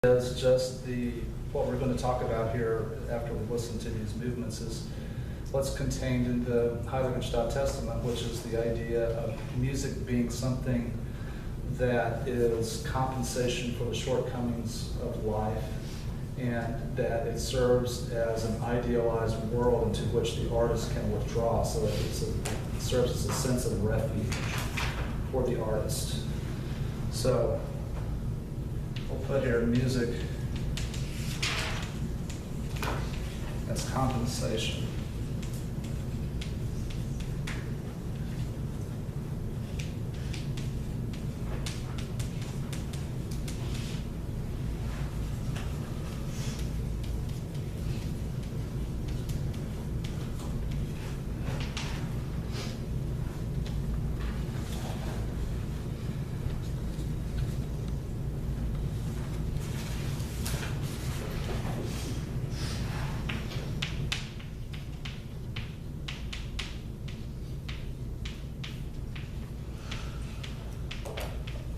is just what we're going to talk about here after we listen to these movements is what's contained in the Heiligenstadt Testament, which is the idea of music being something that is compensation for the shortcomings of life, and that it serves as an idealized world into which the artist can withdraw. So it serves as a sense of refuge for the artist. So we'll put here music as compensation.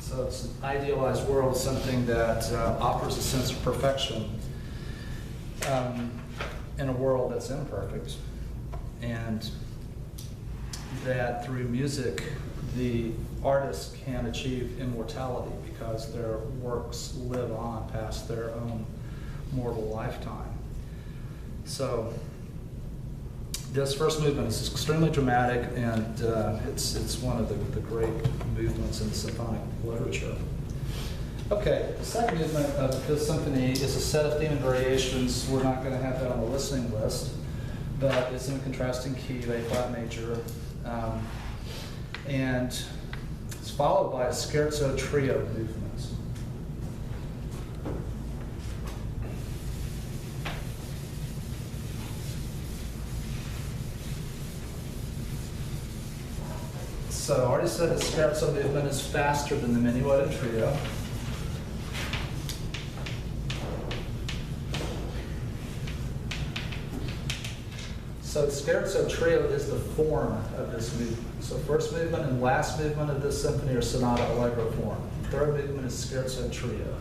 So it's an idealized world, something that offers a sense of perfection in a world that's imperfect, and that through music the artist can achieve immortality because their works live on past their own mortal lifetime. So this first movement is extremely dramatic, and it's one of the great movements in symphonic literature. Okay, the second movement of the Fifth Symphony is a set of theme and variations. We're not going to have that on the listening list, but it's in a contrasting key of A flat major, and it's followed by a scherzo trio movement. So I already said the scherzo movement is faster than the minuet and trio. So the scherzo trio is the form of this movement. So first movement and last movement of this symphony are sonata allegro form. Third movement is scherzo trio.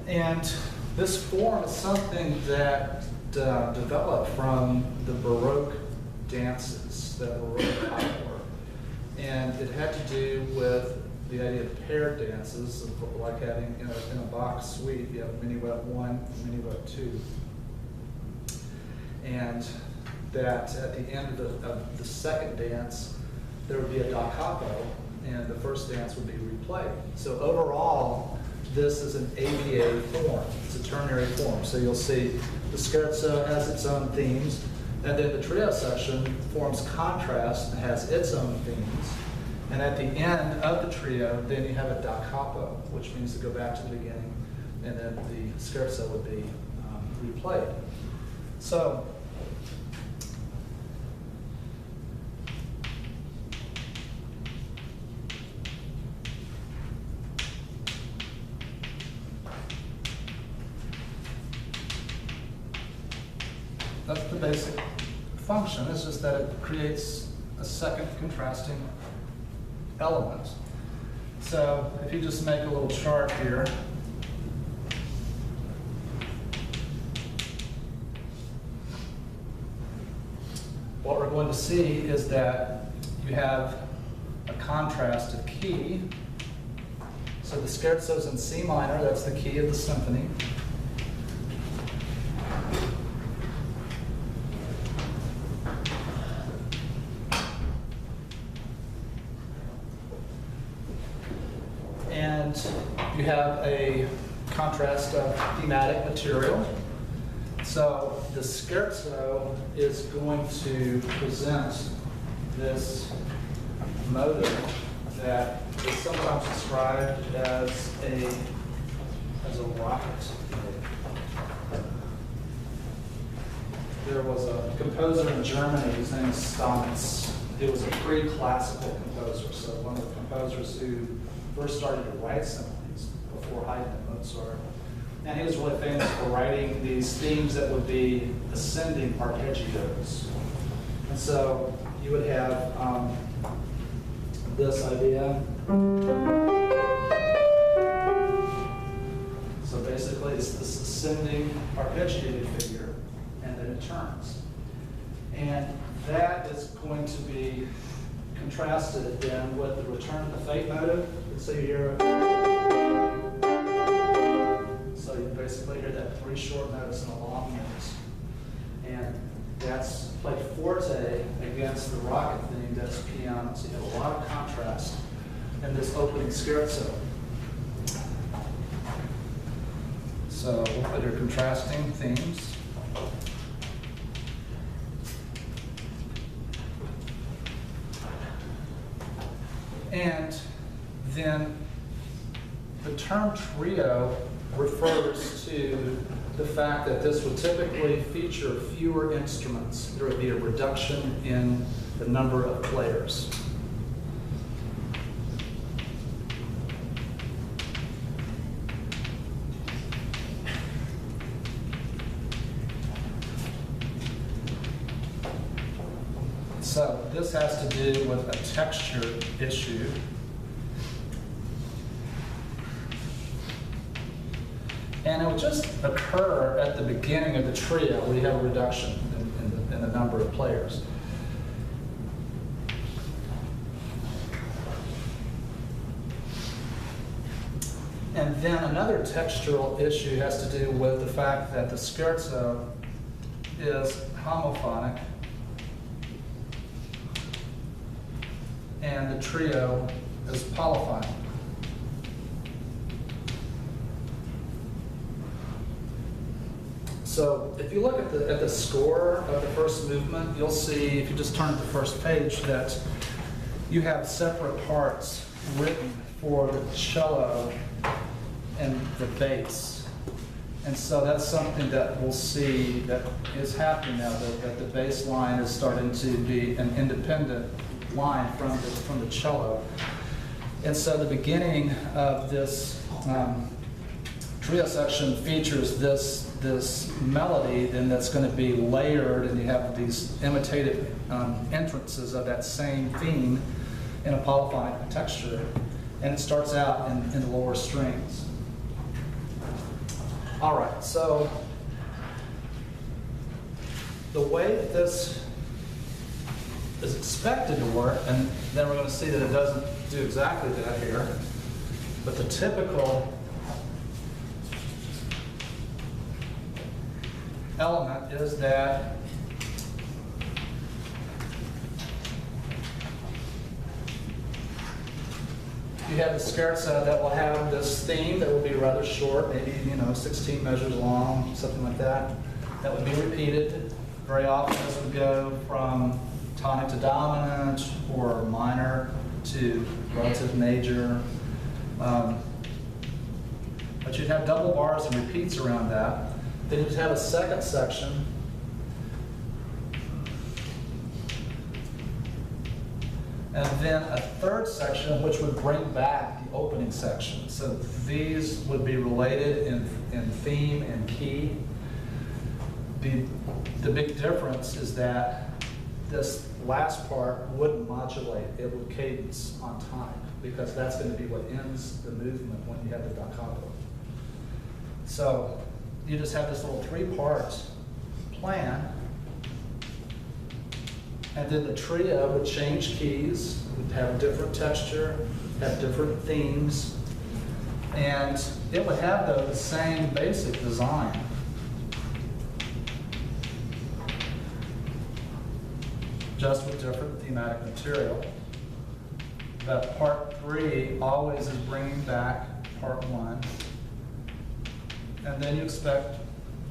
And this form is something that developed from the Baroque dances that were really popular. And it had to do with the idea of paired dances, like having in a Bach suite, you have minuet 1 and minuet 2. And that at the end of the second dance, there would be a da capo, and the first dance would be replayed. So overall, this is an ABA form. It's a ternary form. So you'll see the scherzo has its own themes, and then the trio section forms contrast and has its own themes. And at the end of the trio, then you have a da capo, which means to go back to the beginning, and then the scherzo would be replayed. So that's the basic function. It's just that it creates a second contrasting element. So if you just make a little chart here, what we're going to see is that you have a contrast of key. So the scherzo's in C minor, that's the key of the symphony. And you have a contrast of thematic material. So the scherzo is going to present this motive that is sometimes described as a rocket. There was a composer in Germany, his name is Stamitz. He was a pre-classical composer, so one of the composers who first started to write symphonies before Haydn and Mozart. And he was really famous for writing these themes that would be ascending arpeggios. And so you would have this idea. arpeggiated figure, and then it turns. And that is going to be contrasted then with the return to fate motive. So you hear, so you basically hear that 3 short notes and a long note. And that's played forte against the rocket theme that's piano. So you have a lot of contrast in this opening scherzo. So we'll put your contrasting themes. And then the term trio refers to the fact that this would typically feature fewer instruments. There would be a reduction in the number of players. So this has to do with a texture issue. And it would just occur at the beginning of the trio where you have a reduction in the number of players. And then another textural issue has to do with the fact that the scherzo is homophonic and the trio is polyphonic. So if you look at the score of the first movement, you'll see, if you just turn to the first page, that you have separate parts written for the cello and the bass. And so that's something that we'll see that is happening now, that the bass line is starting to be an independent line from the cello. And so the beginning of this trio section features this melody, then that's going to be layered, and you have these imitative entrances of that same theme in a polyphonic texture, and it starts out in the lower strings. All right, so the way that this is expected to work, and then we're going to see that it doesn't do exactly that here, but the typical element is that you have the scherzo that will have this theme that will be rather short, maybe 16 measures long, something like that. That would be repeated very often. This would go from tonic to dominant or minor to relative major. But you'd have double bars and repeats around that. Then you'd have a second section. And then a third section, which would bring back the opening section. So these would be related in theme and key. The big difference is that this last part wouldn't modulate, it would cadence on time, because that's going to be what ends the movement when you have the da capo. So you just have this little 3-part plan, and then the trio would change keys, would have different texture, have different themes, and it would have the same basic design. Just with different thematic material. But part 3 always is bringing back part 1. And then you expect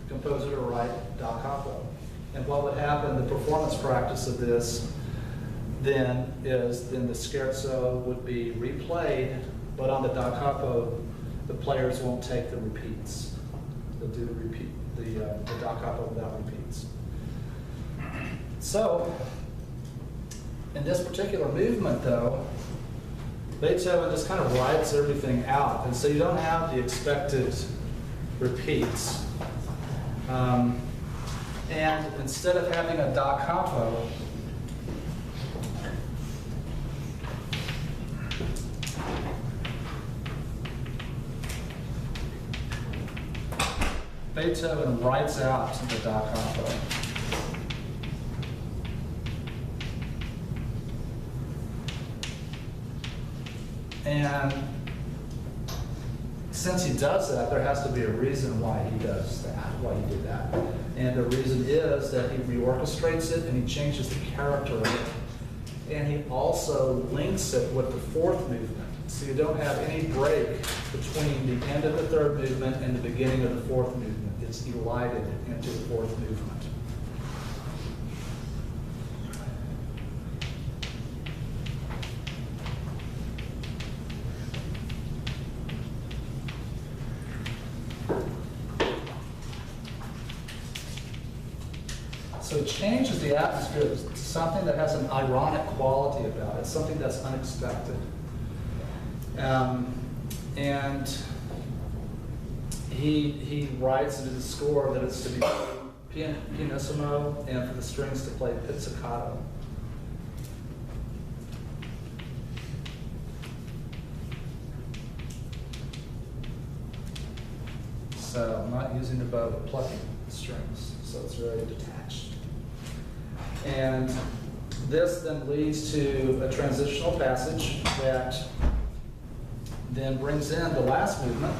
the composer to write da capo. And what would happen, the performance practice of this then is the scherzo would be replayed, but on the da capo, the players won't take the repeats. They'll do the da capo without repeats. So, in this particular movement, though, Beethoven just kind of writes everything out, and so you don't have the expected repeats. And instead of having a da capo, Beethoven writes out the da capo. And since he does that, there has to be a reason why he does that, why he did that. And the reason is that he reorchestrates it and he changes the character of it. And he also links it with the fourth movement. So you don't have any break between the end of the third movement and the beginning of the fourth movement. It's elided into the fourth movement. So it changes the atmosphere to something that has an ironic quality about it, something that's unexpected. And he writes in his score that it's to be pianissimo and for the strings to play pizzicato. So I'm not using the bow, but plucking the strings, so it's very detached. And this then leads to a transitional passage that then brings in the last movement.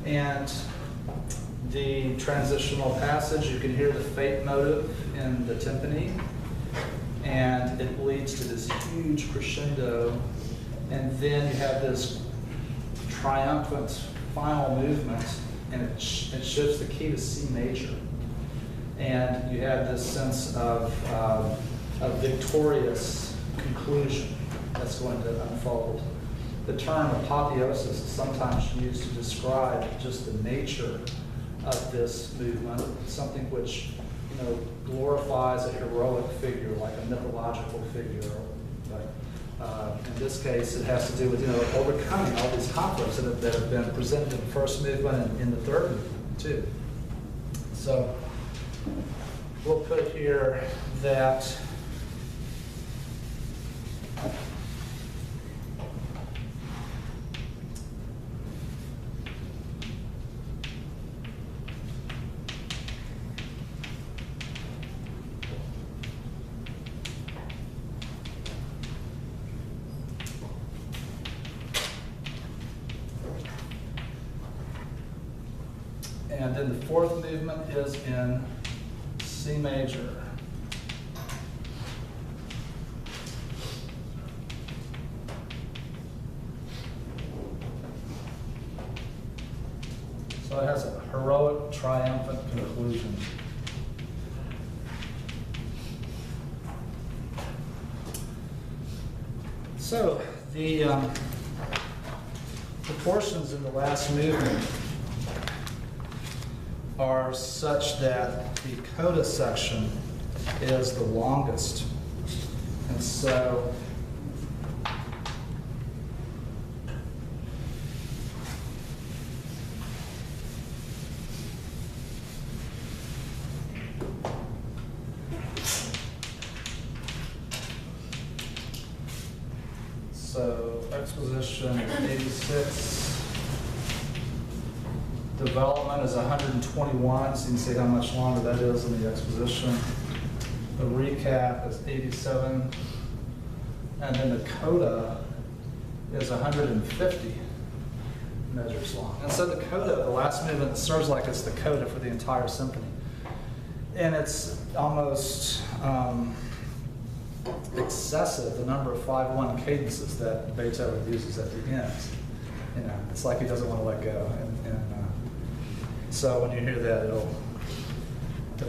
And the transitional passage, you can hear the fate motive in the timpani, and it leads to this huge crescendo. And then you have this triumphant final movement, and it shifts the key to C major. And you have this sense of a victorious conclusion that's going to unfold. The term apotheosis is sometimes used to describe just the nature of this movement, something which, glorifies a heroic figure, like a mythological figure. But in this case, it has to do with overcoming all these conflicts that have been presented in the first movement and in the third movement too. So we'll put here that and then the fourth movement is in C major. So it has a heroic, triumphant conclusion. So the proportions in the last movement are such that the coda section is the longest. And so exposition 86. Development is 121, so you can see how much longer that is in the exposition. The recap is 87. And then the coda is 150 measures long. And so the coda, the last movement, serves like it's the coda for the entire symphony. And it's almost excessive, the number of 5/1 cadences that Beethoven uses at the end. It's like he doesn't want to let go. So when you hear that, it'll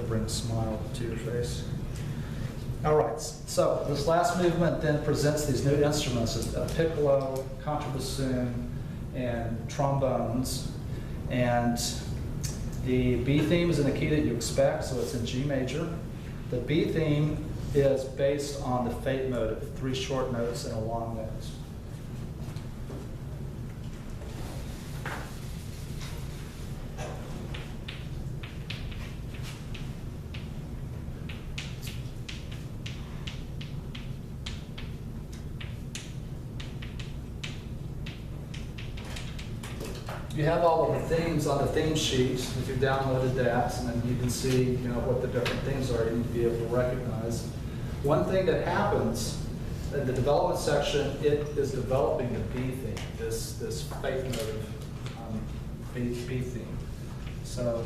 bring a smile to your face. All right, so this last movement then presents these new instruments, a piccolo, contrabassoon, and trombones. And the B theme is in the key that you expect, so it's in G major. The B theme is based on the fate motive, 3 short notes and a long note. you have all of the themes on the theme sheet, if you've downloaded that, and then you can see, what the different themes are, you need to be able to recognize. One thing that happens in the development section, it is developing the B theme, this faith motive B theme. So,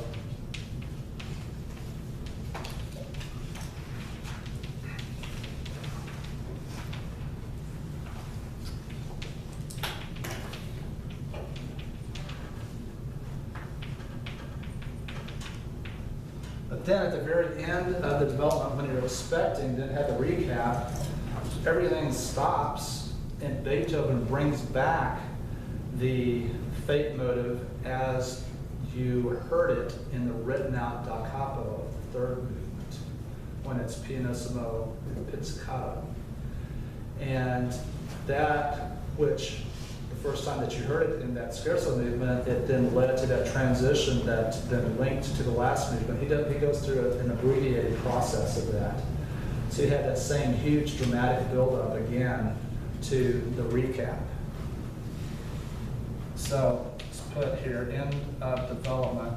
but then at the very end of the development, when you're expecting, then have the recap, everything stops, and Beethoven brings back the fate motive as you heard it in the written out da capo of the third movement, when it's pianissimo pizzicato. And that, which the first time that you heard it in that scherzo movement, it then led to that transition that then linked to the last movement. He goes through an abbreviated process of that. So you had that same huge dramatic buildup again to the recap. So let's put here end of development.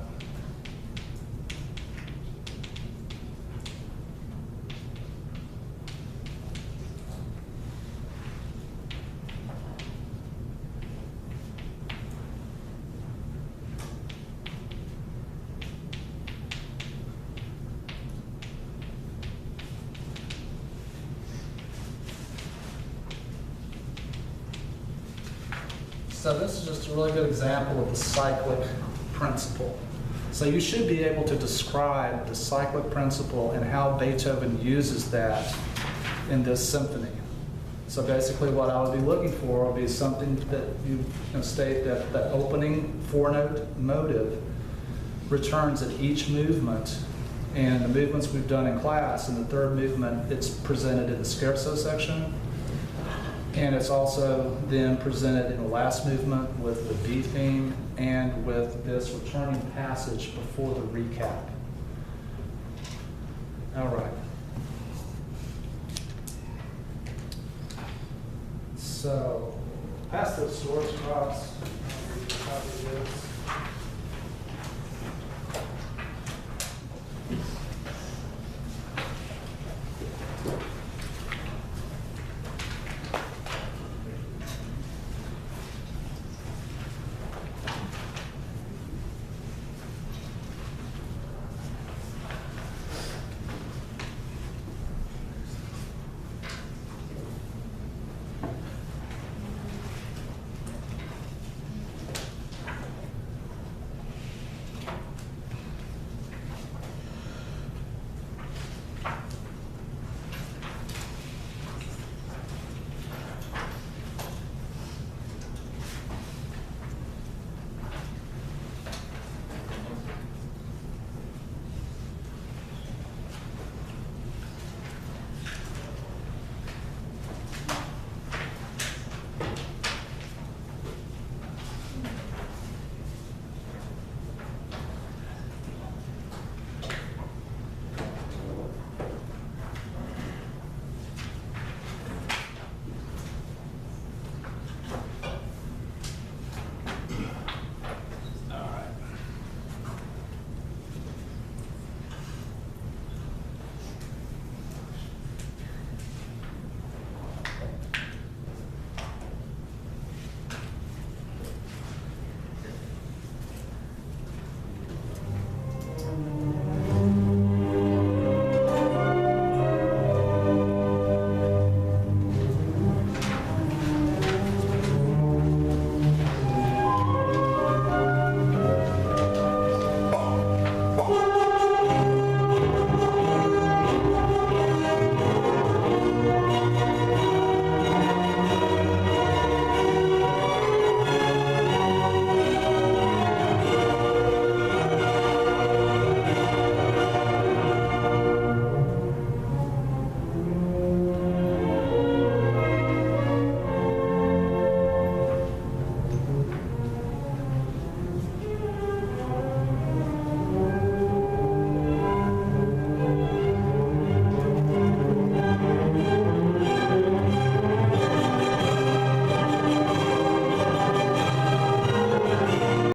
So this is just a really good example of the cyclic principle. So you should be able to describe the cyclic principle and how Beethoven uses that in this symphony. So basically what I would be looking for would be something that you can state that the opening four-note motive returns at each movement. And the movements we've done in class, in the third movement, it's presented in the scherzo section. And it's also then presented in the last movement with the B theme and with this returning passage before the recap. All right. So, pass those swords across.